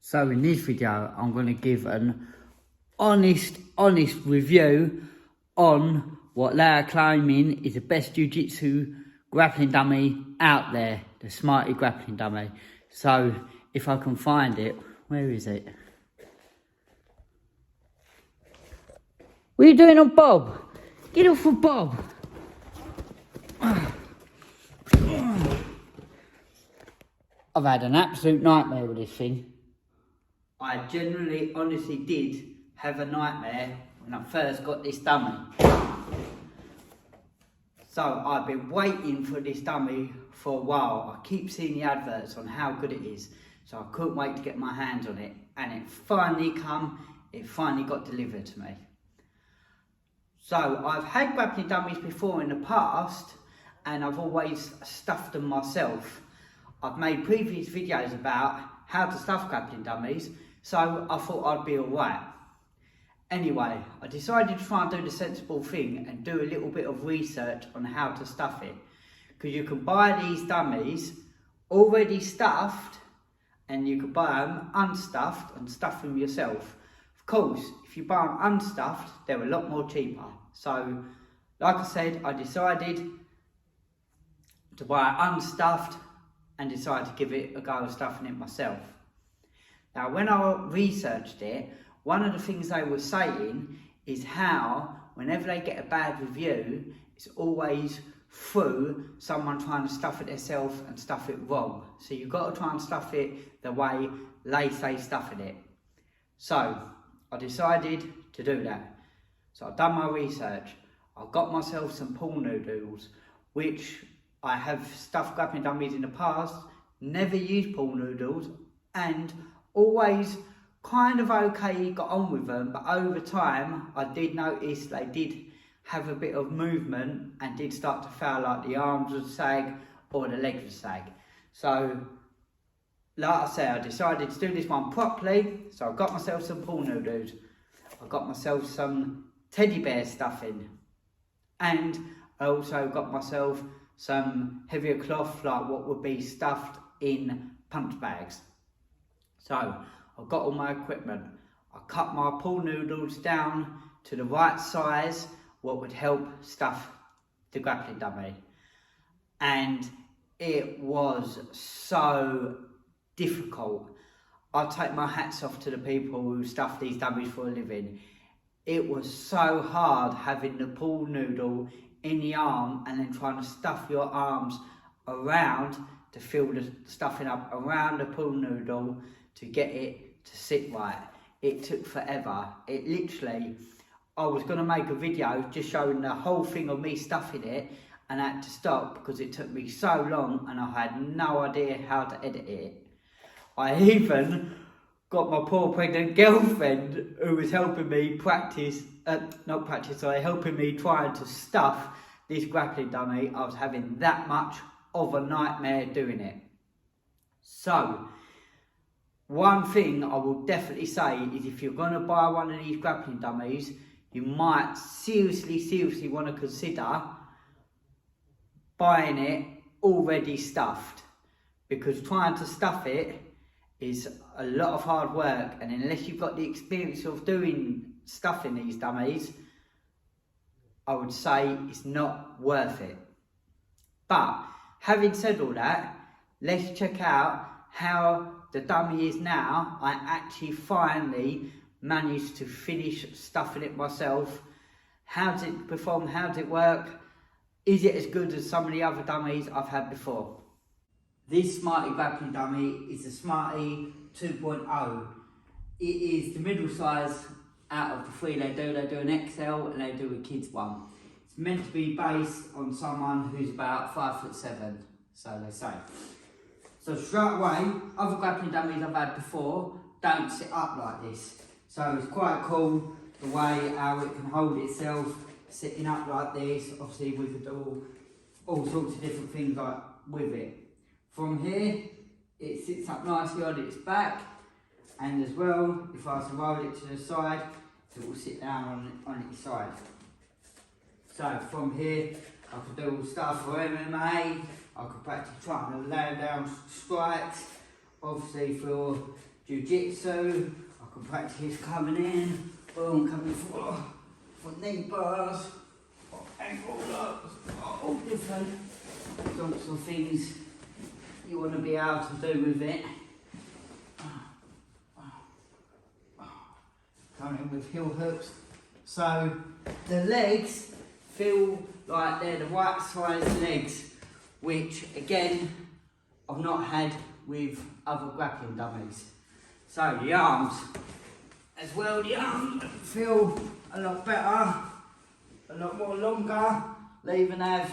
So in this video, I'm going to give an honest review on what they are claiming is the best jiu-jitsu grappling dummy out there, the Smarty Grappling Dummy. So if I can find it, where is it? What are you doing on Bob? Get off of Bob. I've had an absolute nightmare with this thing. I genuinely, honestly did have a nightmare when I first got this dummy. So I've been waiting for this dummy for a while. I keep seeing the adverts on how good it is. So I couldn't wait to get my hands on it. And it finally got delivered to me. So I've had grappling dummies before in the past, and I've always stuffed them myself. I've made previous videos about how to stuff grappling dummies, so I thought I'd be alright. Anyway, I decided to try and do the sensible thing and do a little bit of research on how to stuff it. Because you can buy these dummies already stuffed, and you can buy them unstuffed and stuff them yourself. Of course, if you buy them unstuffed, they're a lot more cheaper. So, like I said, I decided to buy it unstuffed and decided to give it a go of stuffing it myself. Now, when I researched it, one of the things they were saying is how, whenever they get a bad review, it's always through someone trying to stuff it themselves and stuff it wrong. So you've got to try and stuff it the way they say stuffing it. So I decided to do that. So I've done my research. I've got myself some pool noodles, which I have stuffed grappling dummies in the past, never used pool noodles, and always kind of okay got on with them, but over time I did notice they did have a bit of movement and did start to feel like the arms would sag or the legs would sag. So, like I said, I decided to do this one properly, so I got myself some pool noodles, I got myself some teddy bear stuffing, and I also got myself some heavier cloth, like what would be stuffed in punch bags. So I've got all my equipment. I cut my pool noodles down to the right size, what would help stuff the grappling dummy. And it was so difficult. I take my hats off to the people who stuff these dummies for a living. It was so hard having the pool noodle in the arm and then trying to stuff your arms around to fill the stuffing up around the pool noodle to get it to sit right. It took forever. It literally, I was going to make a video just showing the whole thing of me stuffing it, and I had to stop because it took me so long and I had no idea how to edit it. I even got my poor pregnant girlfriend who was helping me helping me trying to stuff this grappling dummy. I was having that much of a nightmare doing it. So, one thing I will definitely say is if you're going to buy one of these grappling dummies, you might seriously want to consider buying it already stuffed, because trying to stuff it is a lot of hard work, and unless you've got the experience of doing stuffing these dummies, I would say it's not worth it. But having said all that, let's check out how the dummy is now. I actually finally managed to finish stuffing it myself. How does it perform? How does it work? Is it as good as some of the other dummies I've had before? This Smarty Grappling Dummy is the Smarty 2.0. It is the middle size out of the three they do. They do an XL and they do a kids one. It's meant to be based on someone who's about 5'7", so they say. So straight away, other grappling dummies I've had before don't sit up like this. So it's quite cool the way how it can hold itself sitting up like this. Obviously we could do all sorts of different things like with it. From here, it sits up nicely on its back, and as well, if I was to roll it to the side, it will sit down on its side. So from here, I could do stuff for MMA, I could practice trying to land down strikes, obviously for jiu-jitsu, I can practice coming in, boom, coming for knee bars, or ankle locks, all different sorts of things you want to be able to do with it. Coming in with heel hooks. So the legs feel like they're the right size legs, which again, I've not had with other grappling dummies. So the arms, as well, the arms feel a lot better, a lot more longer. They even have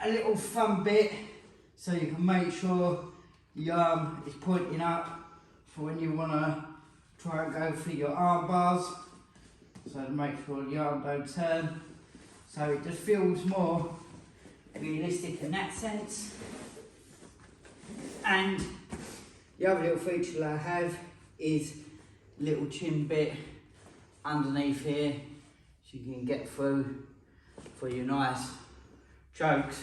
a little thumb bit, so you can make sure the arm is pointing up for when you want to try and go for your arm bars. So to make sure the arm don't turn. So it just feels more realistic in that sense. And the other little feature I have is a little chin bit underneath here, so you can get through for your nice chokes.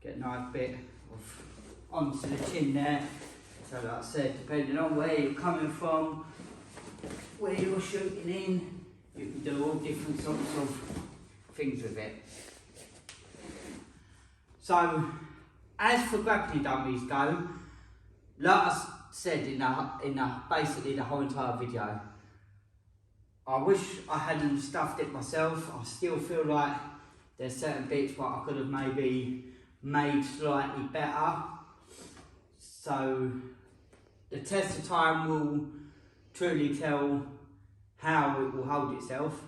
Get a nice bit of onto the chin there. So like I said, depending on where you're coming from, where you're shooting in, you can do all different sorts of things with it. So, as for grappling dummies go, like I said in basically the whole entire video, I wish I hadn't stuffed it myself. I still feel like there's certain bits what I could have maybe made slightly better. So, the test of time will truly tell how it will hold itself.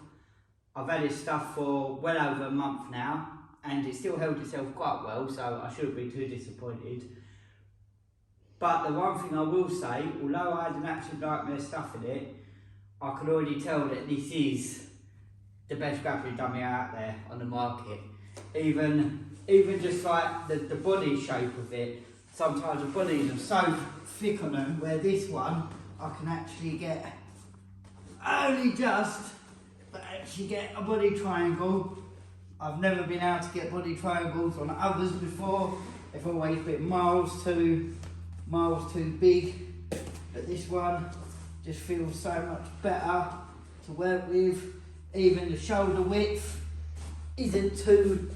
I've had this stuff for well over a month now, and it still held itself quite well, so I shouldn't be too disappointed. But the one thing I will say, although I had an absolute nightmare stuffing it, I can already tell that this is the best grappling dummy out there on the market. Even just like the body shape of it, sometimes the bodies are so thick on them, where this one, I can actually get only just, but actually get a body triangle. I've never been able to get body triangles on others before. They've always been miles too big. But this one just feels so much better to work with. Even the shoulder width isn't too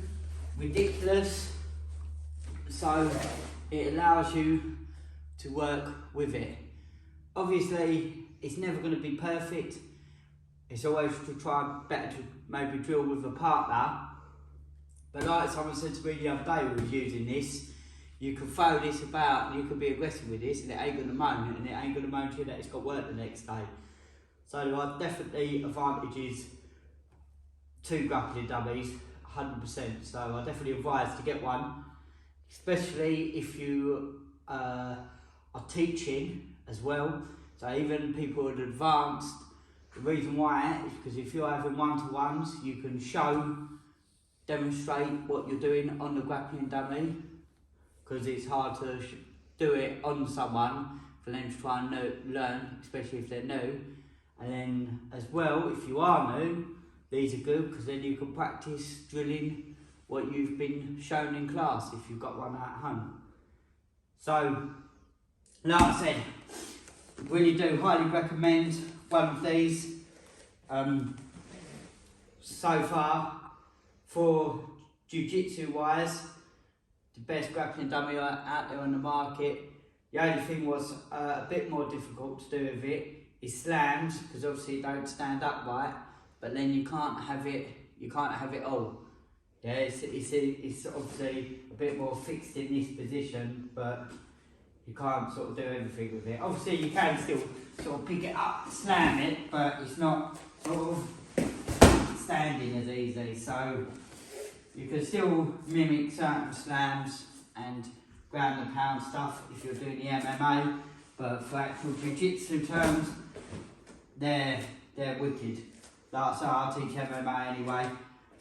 ridiculous. So it allows you to work with it. Obviously, it's never going to be perfect. It's always better to maybe drill with a partner. But like someone said to me the other day who was using this, you can throw this about and you can be aggressive with this and it ain't going to moan, and it ain't going to moan to you that it's got work the next day. So there are definitely advantages to grappling dummies, 100%. So I definitely advise to get one, especially if you are teaching as well. So even people who are advanced, the reason why is because if you're having one-to-ones, you can demonstrate what you're doing on the grappling dummy, because it's hard to do it on someone for them to try and learn, especially if they're new. And then as well, if you are new, these are good because then you can practice drilling what you've been shown in class if you've got one at home. So, like I said, really do highly recommend one of these. So far, for jiu-jitsu wise, the best grappling dummy out there on the market. The only thing was a bit more difficult to do with it is slams, because obviously it don't stand upright, but then you can't have it all. Yeah, it's obviously a bit more fixed in this position, but you can't sort of do everything with it. Obviously you can still sort of pick it up, slam it, but it's not sort of standing as easy. So you can still mimic certain slams and ground and pound stuff if you're doing the MMA, but for actual jiu-jitsu terms, they're wicked. Like I say, I teach MMA anyway,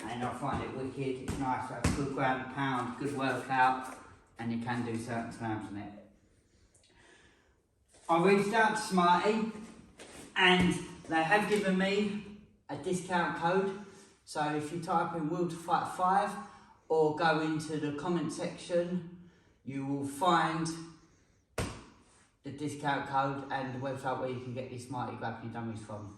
and I find it wicked. It's nice to have good ground and pound, good workout, and you can do certain slams on it. I reached out to Smarty, and they have given me a discount code. So if you type in Will to Fight 5 or go into the comment section, you will find the discount code and the website where you can get these Smarty Grappling Dummies from.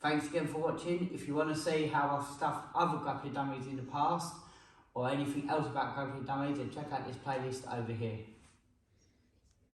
Thanks again for watching. If you want to see how I've stuffed other grappling dummies in the past or anything else about grappling dummies, then check out this playlist over here.